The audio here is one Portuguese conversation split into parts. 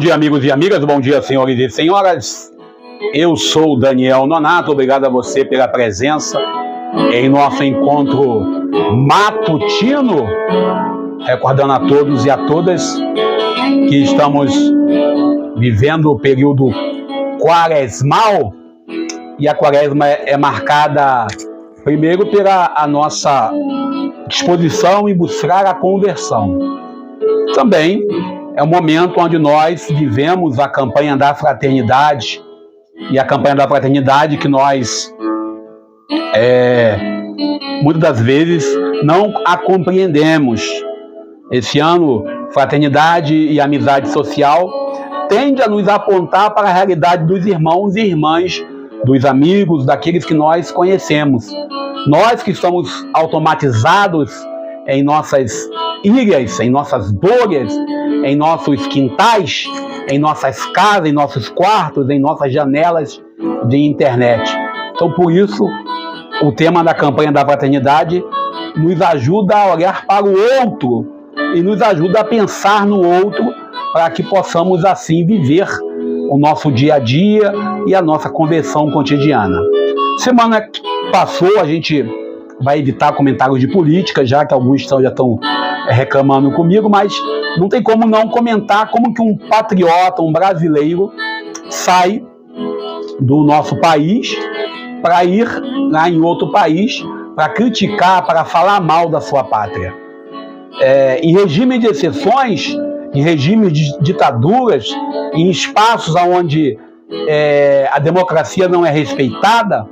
dia, amigos e amigas, bom dia, senhores e senhoras. Eu sou o Daniel Nonato, obrigado a você pela presença em nosso encontro matutino, recordando a todos e a todas que estamos vivendo o período quaresmal, e a quaresma é marcada primeiro pela a nossa disposição em buscar a conversão. Também é um momento onde nós vivemos a campanha da fraternidade, e a campanha da fraternidade que nós, muitas das vezes, não a compreendemos. Esse ano, fraternidade e amizade social tende a nos apontar para a realidade dos irmãos e irmãs, dos amigos, daqueles que nós conhecemos. Nós que estamos automatizados em nossas ilhas, em nossas bolhas, em nossos quintais, em nossas casas, em nossos quartos, em nossas janelas de internet. Então, por isso, o tema da campanha da fraternidade nos ajuda a olhar para o outro e nos ajuda a pensar no outro para que possamos, assim, viver o nosso dia a dia e a nossa conversão cotidiana. Semana que passou, a gente vai evitar comentários de política, já que alguns já estão reclamando comigo, mas não tem como não comentar como que um patriota, um brasileiro, sai do nosso país para ir lá em outro país, para criticar, para falar mal da sua pátria. Em regime de exceções, em regime de ditaduras, em espaços onde a democracia não é respeitada,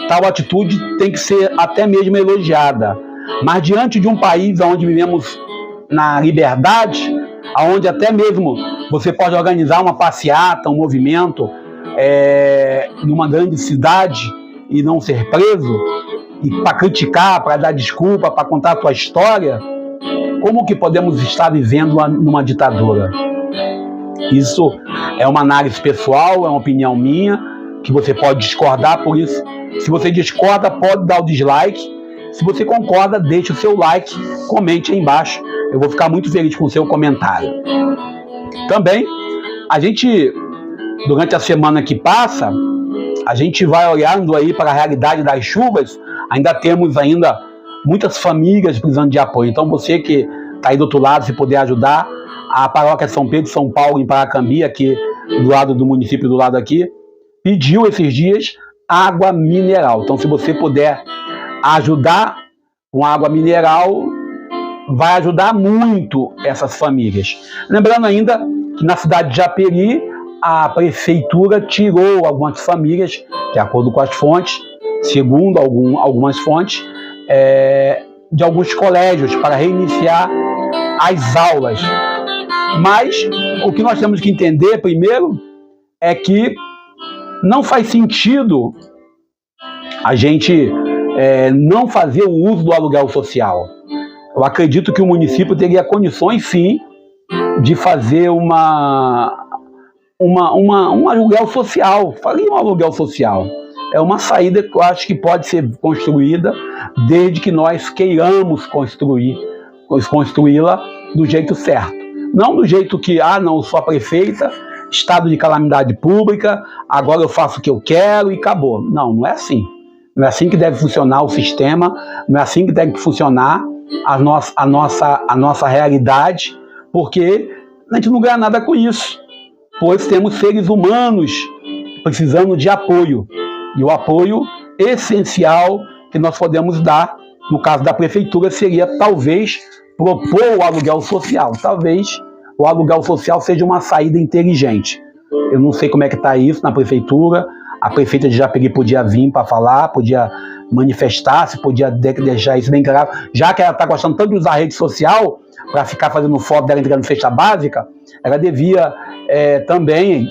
tal atitude tem que ser até mesmo elogiada. Mas diante de um país onde vivemos na liberdade, onde até mesmo você pode organizar uma passeata, um movimento numa grande cidade e não ser preso, e para criticar, para dar desculpa, para contar a sua história, como que podemos estar vivendo numa ditadura? Isso é uma análise pessoal, é uma opinião minha, que você pode discordar, por isso, se você discorda, pode dar o dislike. Se você concorda, deixe o seu like, comente aí embaixo. Eu vou ficar muito feliz com o seu comentário. Também, a gente, durante a semana que passa, a gente vai olhando aí para a realidade das chuvas. Ainda temos muitas famílias precisando de apoio. Então, você que está aí do outro lado, se puder ajudar, a paróquia São Pedro, São Paulo, em Paracambi, aqui do lado do município, do lado aqui, pediu esses dias água mineral. Então, se você puder ajudar com água mineral, vai ajudar muito essas famílias. Lembrando ainda que na cidade de Japeri, a prefeitura tirou algumas famílias, de acordo com as fontes, segundo algumas fontes, de alguns colégios para reiniciar as aulas. Mas o que nós temos que entender primeiro é que não faz sentido a gente não fazer o uso do aluguel social. Eu acredito que o município teria condições, sim, de fazer um aluguel social. Faria um aluguel social. É uma saída que eu acho que pode ser construída desde que nós queiramos construí-la do jeito certo. Não do jeito que, não, sou a prefeita, estado de calamidade pública, agora eu faço o que eu quero e acabou. Não, não é assim. Não é assim que deve funcionar o sistema, não é assim que deve funcionar a nossa realidade, porque a gente não ganha nada com isso, pois temos seres humanos precisando de apoio, e o apoio essencial que nós podemos dar, no caso da prefeitura, seria talvez propor o aluguel social. Talvez o aluguel social seja uma saída inteligente. Eu não sei como é que está isso na prefeitura. A prefeita de Japeri podia vir para falar, podia manifestar-se, podia deixar isso bem claro. Já que ela está gostando tanto de usar a rede social para ficar fazendo foto dela entregando cesta básica, ela devia também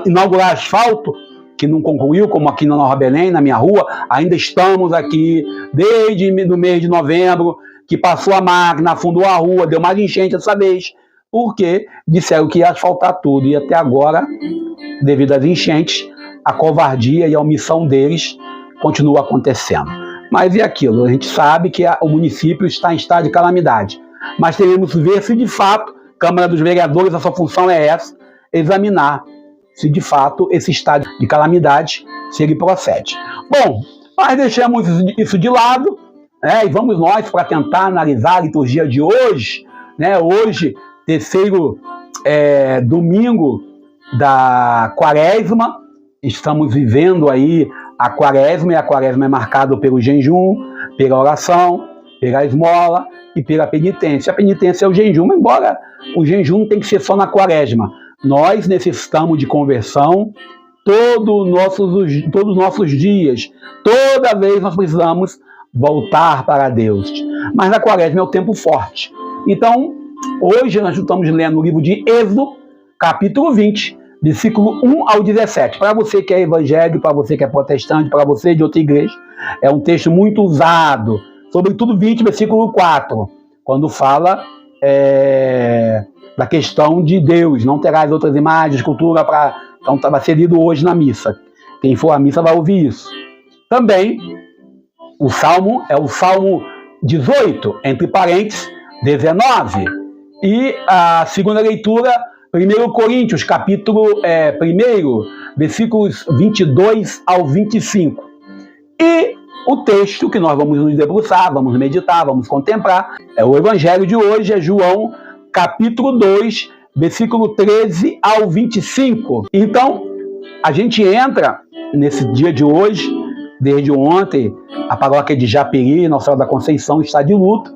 inaugurar asfalto, que não concluiu, como aqui na Nova Belém, na minha rua. Ainda estamos aqui desde o mês de novembro, que passou a máquina, afundou a rua, deu mais enchente dessa vez, porque disseram que ia asfaltar tudo. E até agora, devido às enchentes, a covardia e a omissão deles continua acontecendo. Mas é aquilo, a gente sabe que o município está em estado de calamidade. Mas teremos que ver se de fato, Câmara dos Vereadores, a sua função é essa, examinar se de fato esse estado de calamidade, se ele procede. Bom, nós deixamos isso de lado, né, e vamos nós para tentar analisar a liturgia de hoje, né, hoje, terceiro domingo da quaresma, estamos vivendo aí a quaresma, e a quaresma é marcada pelo jejum, pela oração, pela esmola e pela penitência. A penitência é o jejum, embora o jejum tem que ser só na quaresma. Nós necessitamos de conversão todos os nossos dias. Toda vez nós precisamos voltar para Deus. Mas a quaresma é o tempo forte. Então, hoje nós estamos lendo o livro de Êxodo, capítulo 20, versículo 1 ao 17. Para você que é evangélico, para você que é protestante, para você de outra igreja, é um texto muito usado, sobretudo 20, versículo 4, quando fala da questão de Deus, não terás outras imagens, escultura, então vai ser lido hoje na missa. Quem for à missa vai ouvir isso. Também, o Salmo é o Salmo 18, entre parênteses, 19. E a segunda leitura, 1 Coríntios, capítulo 1, versículos 22 ao 25. E o texto que nós vamos nos debruçar, vamos meditar, vamos contemplar, o evangelho de hoje é João, capítulo 2, versículo 13 ao 25. Então, a gente entra nesse dia de hoje, desde ontem, a paróquia de Japeri, Nossa Senhora da Conceição, está de luto.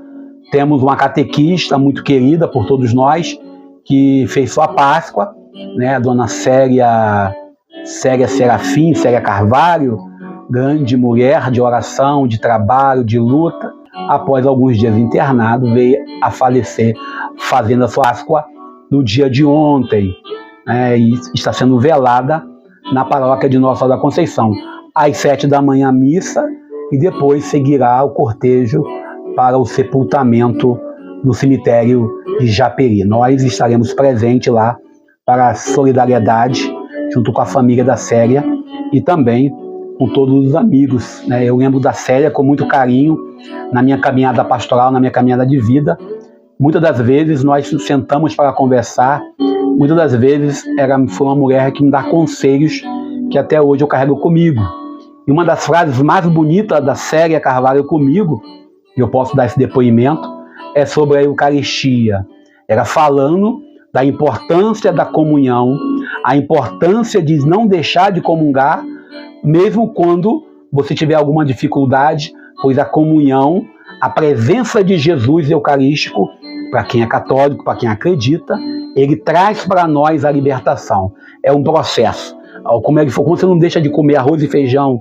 Temos uma catequista muito querida por todos nós, que fez sua Páscoa, né, a dona Célia Serafim, Célia Carvalho, grande mulher de oração, de trabalho, de luta. Após alguns dias internado, veio a falecer fazendo a sua Páscoa no dia de ontem, e está sendo velada na paróquia de Nossa Senhora da Conceição. Às 7 da manhã, missa, e depois seguirá o cortejo para o sepultamento no cemitério de Japeri. Nós estaremos presentes lá para a solidariedade, junto com a família da Célia e também com todos os amigos, né? Eu lembro da Célia com muito carinho na minha caminhada pastoral, na minha caminhada de vida. Muitas das vezes nós sentamos para conversar, muitas das vezes foi uma mulher que me dá conselhos que até hoje eu carrego comigo. E uma das frases mais bonitas da Célia Carvalho comigo, e eu posso dar esse depoimento, é sobre a Eucaristia. Era falando da importância da comunhão, a importância de não deixar de comungar, mesmo quando você tiver alguma dificuldade, pois a comunhão, a presença de Jesus eucarístico, para quem é católico, para quem acredita, ele traz para nós a libertação. É um processo. Como ele falou, quando você não deixa de comer arroz e feijão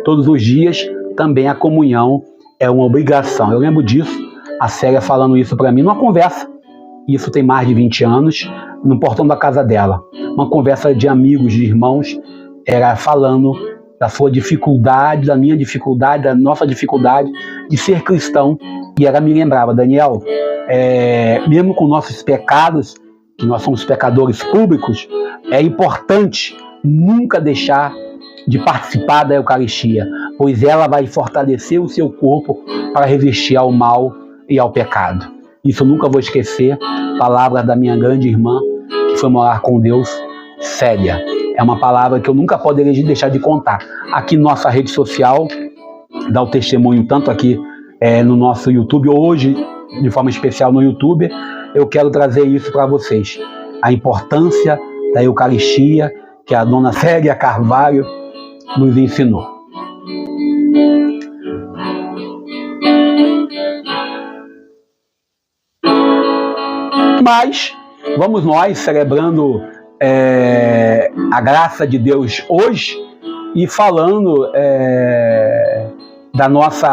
todos os dias, também a comunhão é uma obrigação. Eu lembro disso, a Célia falando isso para mim numa conversa, isso tem mais de 20 anos, no portão da casa dela. Uma conversa de amigos, de irmãos, era falando da sua dificuldade, da minha dificuldade, da nossa dificuldade de ser cristão. E ela me lembrava, Daniel, mesmo com nossos pecados, que nós somos pecadores públicos, é importante nunca deixar de participar da Eucaristia, pois ela vai fortalecer o seu corpo para resistir ao mal e ao pecado. Isso eu nunca vou esquecer, palavras da minha grande irmã, que foi morar com Deus, Célia. É uma palavra que eu nunca poderia deixar de contar. Aqui nossa rede social, dá o testemunho tanto aqui no nosso YouTube, hoje, de forma especial no YouTube, eu quero trazer isso para vocês. A importância da Eucaristia que a dona Célia Carvalho nos ensinou. Mas vamos nós celebrando a graça de Deus hoje e falando da nosso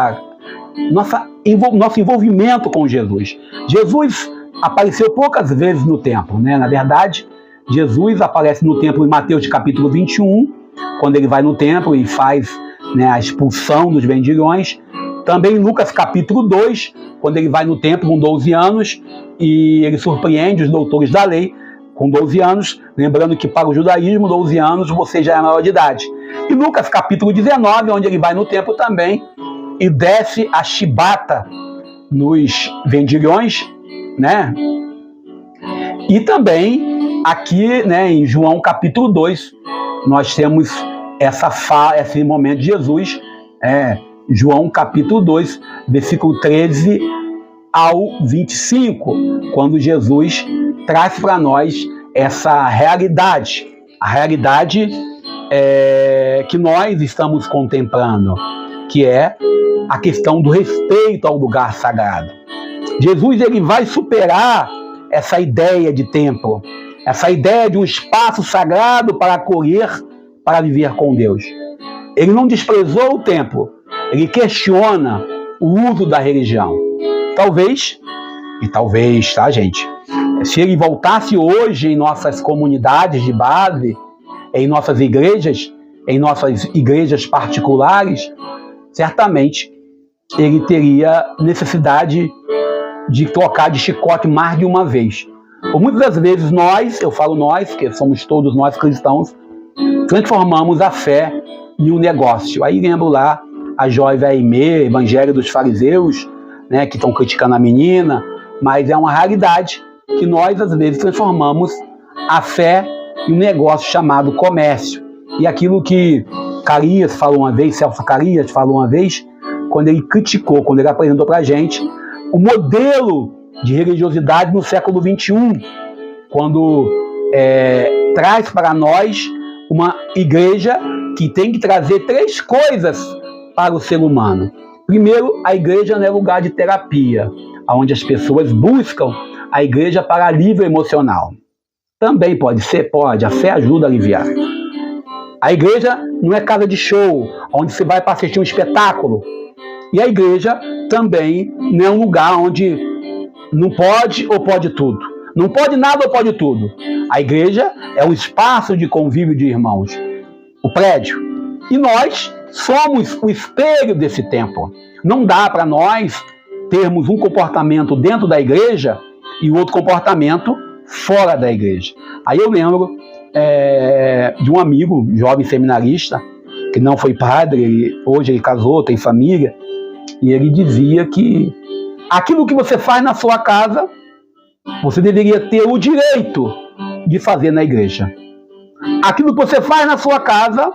envolvimento com Jesus. Jesus apareceu poucas vezes no templo, né? Na verdade, Jesus aparece no templo em Mateus capítulo 21, quando ele vai no templo e faz, né, a expulsão dos vendilhões. Também em Lucas capítulo 2, quando ele vai no templo com 12 anos e ele surpreende os doutores da lei com 12 anos, lembrando que para o judaísmo, 12 anos você já é maior de idade. E Lucas capítulo 19, onde ele vai no templo também e desce a chibata nos vendilhões, né? E também aqui, né, em João capítulo 2, nós temos esse momento de Jesus, João capítulo 2, versículo 13 ao 25, quando Jesus traz para nós essa realidade, a realidade que nós estamos contemplando, que é a questão do respeito ao lugar sagrado. Jesus, ele vai superar essa ideia de templo, essa ideia de um espaço sagrado para acolher, para viver com Deus. Ele não desprezou o templo, ele questiona o uso da religião. Talvez, tá, gente? Se ele voltasse hoje em nossas comunidades de base, em nossas igrejas particulares, certamente ele teria necessidade de trocar de chicote mais de uma vez. Por muitas das vezes eu falo nós, que somos todos nós cristãos, transformamos a fé em um negócio. Aí lembro lá a Joyce Aimee, Evangelho dos Fariseus, né, que estão criticando a menina, mas é uma realidade que nós às vezes transformamos a fé em um negócio chamado comércio. E aquilo que Celso Carias falou uma vez, quando ele apresentou para a gente o modelo de religiosidade no século XXI, quando traz para nós uma igreja que tem que trazer 3 coisas para o ser humano. Primeiro, a igreja não é lugar de terapia, onde as pessoas buscam a igreja para alívio emocional. Também pode, a fé ajuda a aliviar. A igreja não é casa de show, onde você vai para assistir um espetáculo. E a igreja também não é um lugar onde não pode ou pode tudo. Não pode nada ou pode tudo. A igreja é um espaço de convívio de irmãos, o prédio. E nós somos o espelho desse templo. Não dá para nós termos um comportamento dentro da igreja e outro comportamento fora da igreja. Aí eu lembro de um amigo, jovem seminarista, que não foi padre, hoje ele casou, tem família, e ele dizia que aquilo que você faz na sua casa, você deveria ter o direito de fazer na igreja. Aquilo que você faz na sua casa,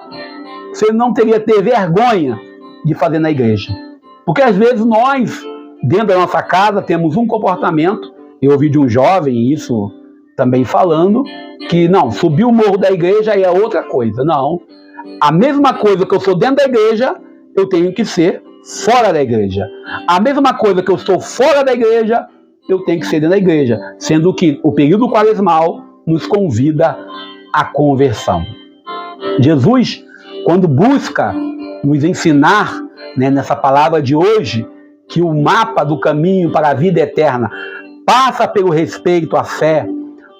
você não teria que ter vergonha de fazer na igreja. Porque às vezes nós, dentro da nossa casa, temos um comportamento. Eu ouvi de um jovem isso também falando, que não, subir o morro da igreja é outra coisa. Não, a mesma coisa que eu sou dentro da igreja, eu tenho que ser fora da igreja. A mesma coisa que eu sou fora da igreja, eu tenho que ser dentro da igreja. Sendo que o período quaresmal nos convida à conversão. Jesus, quando busca nos ensinar, né, nessa palavra de hoje, que o mapa do caminho para a vida eterna passa pelo respeito à fé,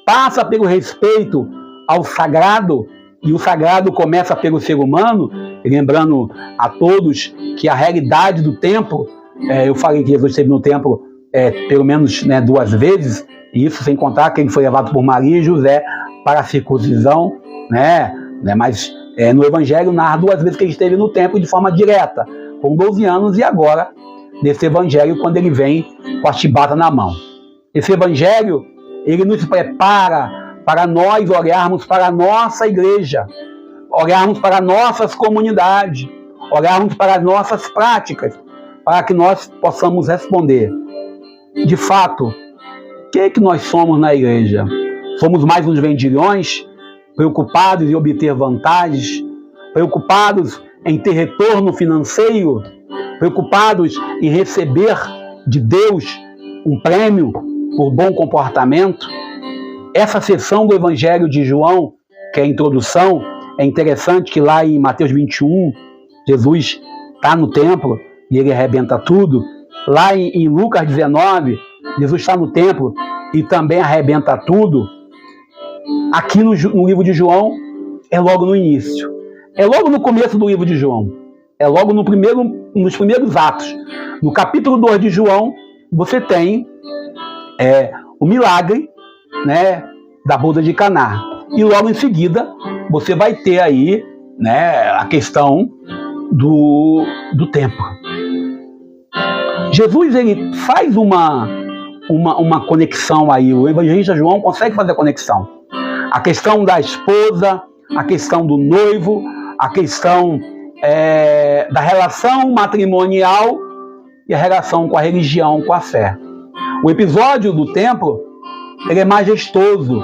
passa pelo respeito ao sagrado, e o sagrado começa pelo ser humano, lembrando a todos que a realidade do templo, eu falei que Jesus esteve no templo pelo menos, né, 2 vezes, e isso sem contar que ele foi levado por Maria e José para a circuncisão, né, mas no Evangelho narra 2 vezes que ele esteve no templo de forma direta, com 12 anos, e agora, nesse Evangelho, quando ele vem com a chibata na mão. Esse Evangelho, ele nos prepara para nós olharmos para a nossa igreja, olharmos para nossas comunidades, olharmos para as nossas práticas, para que nós possamos responder. De fato, o que nós somos na igreja? Somos mais uns vendilhões, preocupados em obter vantagens, preocupados em ter retorno financeiro, preocupados em receber de Deus um prêmio por bom comportamento? Essa seção do Evangelho de João, que é a introdução, é interessante que lá em Mateus 21, Jesus está no templo e ele arrebenta tudo. Lá em Lucas 19, Jesus está no templo e também arrebenta tudo. Aqui no livro de João, é logo no início. É logo no começo do livro de João. É logo nos primeiros atos. No capítulo 2 de João, você tem o milagre, né, da boda de Caná. E logo em seguida, você vai ter aí, né, a questão do templo. Jesus, ele faz uma conexão aí, o evangelista João consegue fazer a conexão. A questão da esposa, a questão do noivo, a questão da relação matrimonial e a relação com a religião, com a fé. O episódio do templo, ele é majestoso,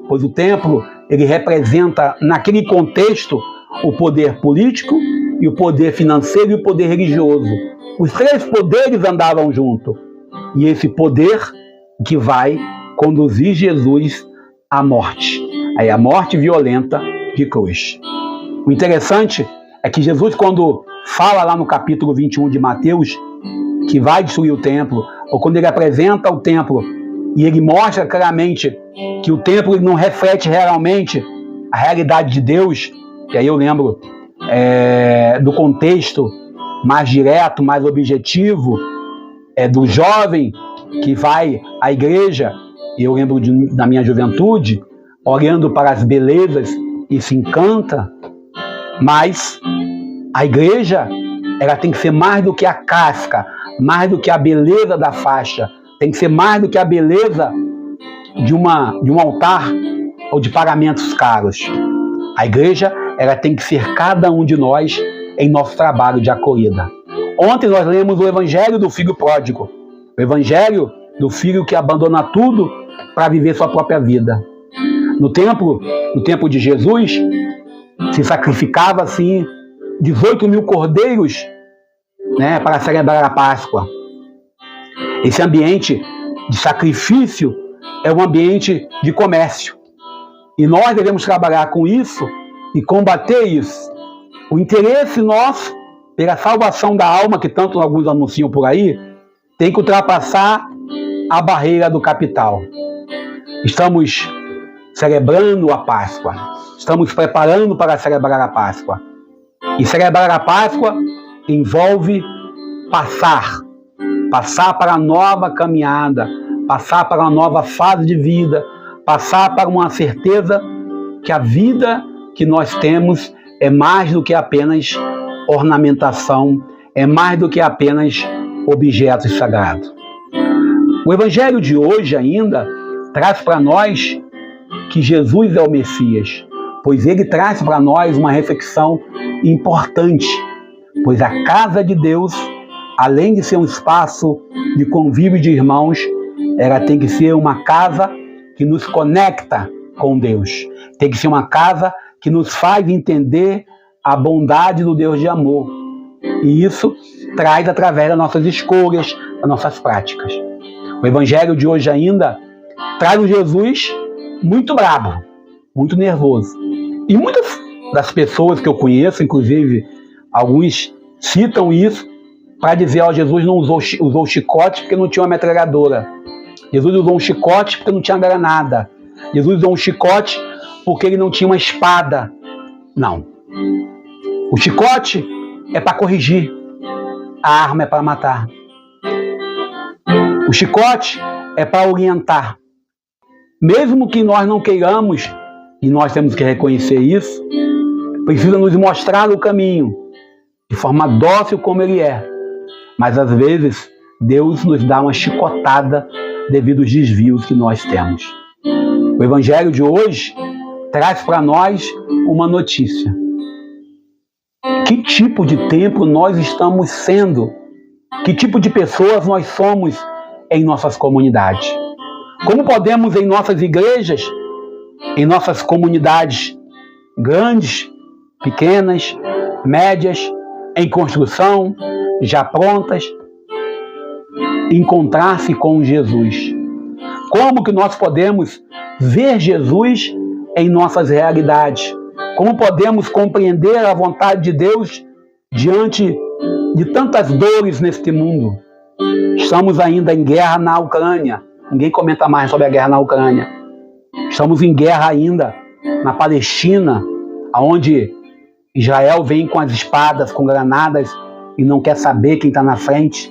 pois o templo, ele representa, naquele contexto, o poder político e o poder financeiro e o poder religioso. Os três poderes andavam juntos. E esse poder que vai conduzir Jesus à morte. Aí a morte violenta de cruz. O interessante é que Jesus, quando fala lá no capítulo 21 de Mateus, que vai destruir o templo, ou quando ele apresenta o templo e ele mostra claramente que o templo não reflete realmente a realidade de Deus, e aí eu lembro do contexto mais direto, mais objetivo, do jovem que vai à igreja, e eu lembro da minha juventude, olhando para as belezas e se encanta, mas a igreja, ela tem que ser mais do que a casca, mais do que a beleza da faixa, tem que ser mais do que a beleza de um altar ou de paramentos caros. A igreja, ela tem que ser cada um de nós em nosso trabalho de acolhida. Ontem nós lemos o evangelho do filho pródigo, o evangelho do filho que abandona tudo para viver sua própria vida. No tempo de Jesus, se sacrificava assim 18 mil cordeiros, para celebrar a Páscoa. Esse ambiente de sacrifício é um ambiente de comércio. E nós devemos trabalhar com isso e combater isso. O interesse nosso pela salvação da alma, que tanto alguns anunciam por aí, tem que ultrapassar a barreira do capital. Estamos celebrando a Páscoa. Estamos preparando para celebrar a Páscoa. E celebrar a Páscoa envolve passar para a nova caminhada, passar para uma nova fase de vida, passar para uma certeza que a vida que nós temos é mais do que apenas ornamentação, é mais do que apenas objetos sagrados. O Evangelho de hoje ainda traz para nós que Jesus é o Messias, pois ele traz para nós uma reflexão importante, pois a casa de Deus, além de ser um espaço de convívio de irmãos, ela tem que ser uma casa que nos conecta com Deus. Tem que ser uma casa que nos faz entender a bondade do Deus de amor. E isso traz através das nossas escolhas, das nossas práticas. O Evangelho de hoje ainda traz um Jesus muito bravo, muito nervoso. E muitas das pessoas que eu conheço, inclusive alguns citam isso para dizer, Jesus não usou chicote porque não tinha uma metralhadora. Jesus usou um chicote porque não tinha granada. Jesus usou um chicote porque ele não tinha uma espada. Não. O chicote é para corrigir. A arma é para matar. O chicote é para orientar. Mesmo que nós não queiramos, e nós temos que reconhecer isso, precisa nos mostrar o caminho, de forma dócil como ele é. Mas às vezes, Deus nos dá uma chicotada devido aos desvios que nós temos. O Evangelho de hoje traz para nós uma notícia. Que tipo de templo nós estamos sendo? Que tipo de pessoas nós somos em nossas comunidades? Como podemos, em nossas igrejas, em nossas comunidades grandes, pequenas, médias, em construção, já prontas, encontrar-se com Jesus? Como que nós podemos ver Jesus em nossas realidades? Como podemos compreender a vontade de Deus diante de tantas dores neste mundo? Estamos ainda em guerra na Ucrânia. Ninguém comenta mais sobre a guerra na Ucrânia. Estamos em guerra ainda na Palestina, onde Israel vem com as espadas, com granadas e não quer saber quem está na frente.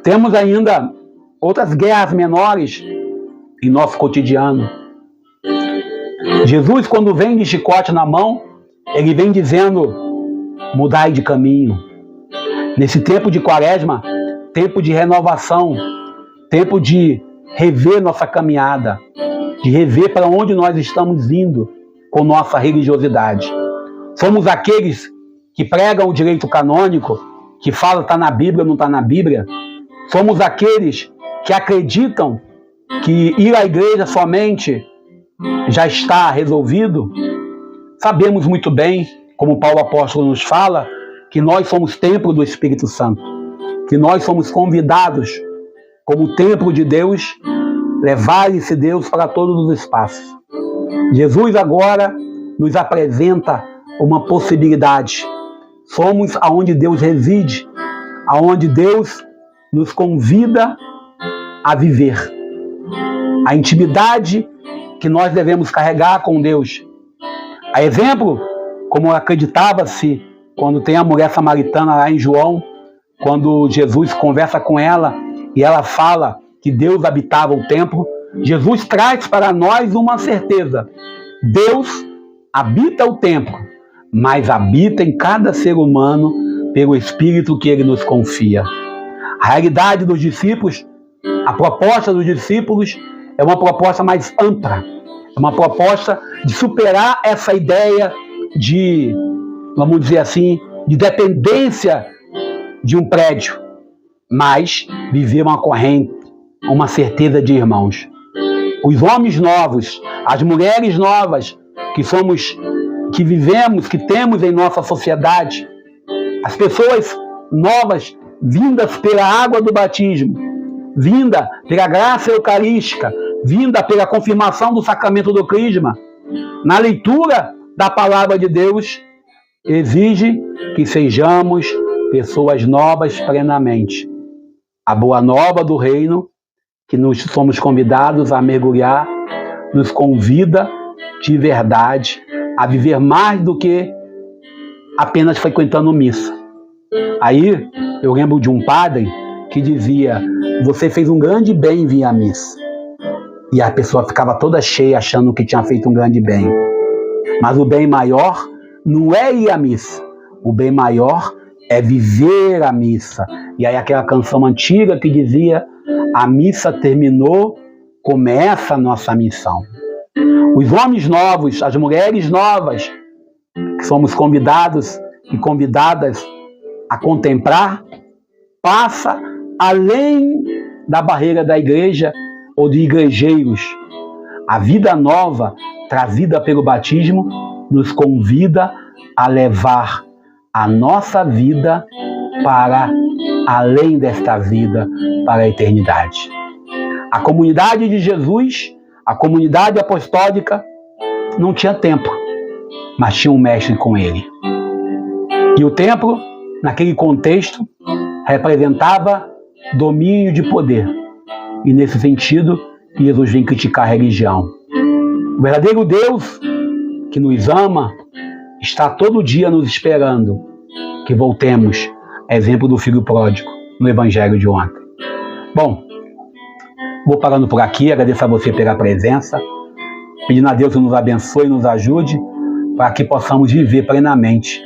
Temos ainda outras guerras menores em nosso cotidiano. Jesus, quando vem de chicote na mão, ele vem dizendo: mudai de caminho. Nesse tempo de quaresma, tempo de renovação, tempo de rever nossa caminhada, de rever para onde nós estamos indo com nossa religiosidade. Somos aqueles que pregam o direito canônico, que falam está na Bíblia ou não está na Bíblia. Somos aqueles que acreditam que ir à igreja somente já está resolvido. Sabemos muito bem, como Paulo apóstolo nos fala, que nós somos templo do Espírito Santo, que nós somos convidados, como templo de Deus, levar esse Deus para todos os espaços. Jesus agora nos apresenta uma possibilidade. Somos aonde Deus reside, aonde Deus nos convida a viver. A intimidade que nós devemos carregar com Deus. A exemplo, como acreditava-se quando tem a mulher samaritana lá em João, quando Jesus conversa com ela e ela fala que Deus habitava o templo, Jesus traz para nós uma certeza. Deus habita o templo, mas habita em cada ser humano pelo Espírito que Ele nos confia. A realidade dos discípulos, a proposta dos discípulos é uma proposta mais ampla, é uma proposta de superar essa ideia de, vamos dizer assim, de dependência de um prédio, mas viver uma corrente, uma certeza de irmãos. Os homens novos, as mulheres novas que vivemos, que temos em nossa sociedade, as pessoas novas vindas pela água do batismo, vinda pela graça eucarística, vinda pela confirmação do sacramento do crisma, na leitura da palavra de Deus, exige que sejamos pessoas novas plenamente. A boa nova do reino, que nós somos convidados a mergulhar, nos convida de verdade a viver mais do que apenas frequentando missa. Aí eu lembro de um padre que dizia: você fez um grande bem em vir à missa. E a pessoa ficava toda cheia achando que tinha feito um grande bem. Mas o bem maior não é ir à missa. O bem maior é viver a missa. E aí aquela canção antiga que dizia: a missa terminou, começa a nossa missão. Os homens novos, as mulheres novas, que somos convidados e convidadas a contemplar, passa além da barreira da igreja ou de igrejeiros. A vida nova, trazida pelo batismo, nos convida a levar a nossa vida para além desta vida, para a eternidade. A comunidade de Jesus, a comunidade apostólica, não tinha templo, mas tinha um mestre com ele. E o templo, naquele contexto, representava domínio de poder. E nesse sentido, Jesus vem criticar a religião. O verdadeiro Deus que nos ama está todo dia nos esperando que voltemos, exemplo do filho pródigo no evangelho de ontem. Bom, vou parando por aqui, agradeço a você pela presença, pedindo a Deus que nos abençoe e nos ajude para que possamos viver plenamente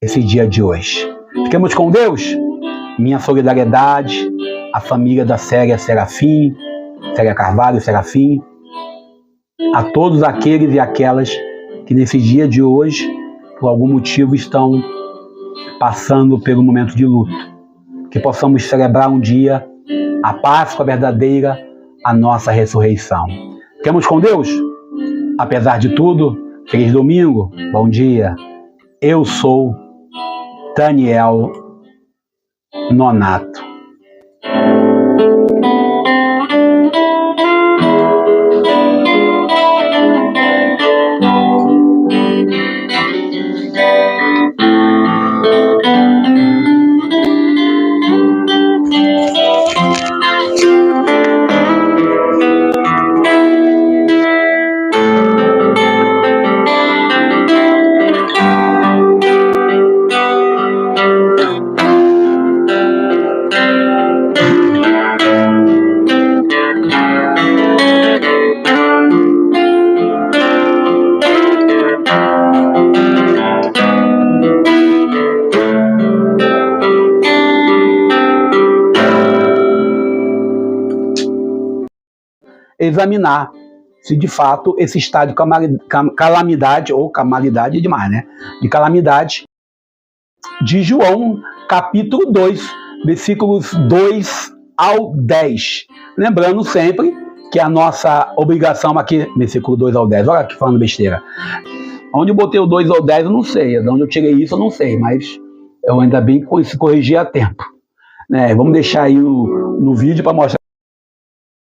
esse dia de hoje. Fiquemos com Deus. Minha solidariedade à família da Célia Serafim, Célia Carvalho Serafim, a todos aqueles e aquelas que nesse dia de hoje, por algum motivo, estão passando pelo momento de luto. Que possamos celebrar um dia a Páscoa verdadeira, a nossa ressurreição. Fiquemos com Deus? Apesar de tudo, feliz domingo, bom dia. Eu sou Daniel Nonato. Examinar se de fato esse estado de calamidade, ou calamidade é demais, né? De calamidade, de João, capítulo 2, versículos 2 ao 10. Lembrando sempre que a nossa obrigação aqui, versículo 2 ao 10, olha aqui falando besteira. Onde eu botei o 2 ao 10 eu não sei, de onde eu tirei isso eu não sei, mas eu ainda bem que corrigi a tempo. Vamos deixar aí no vídeo para mostrar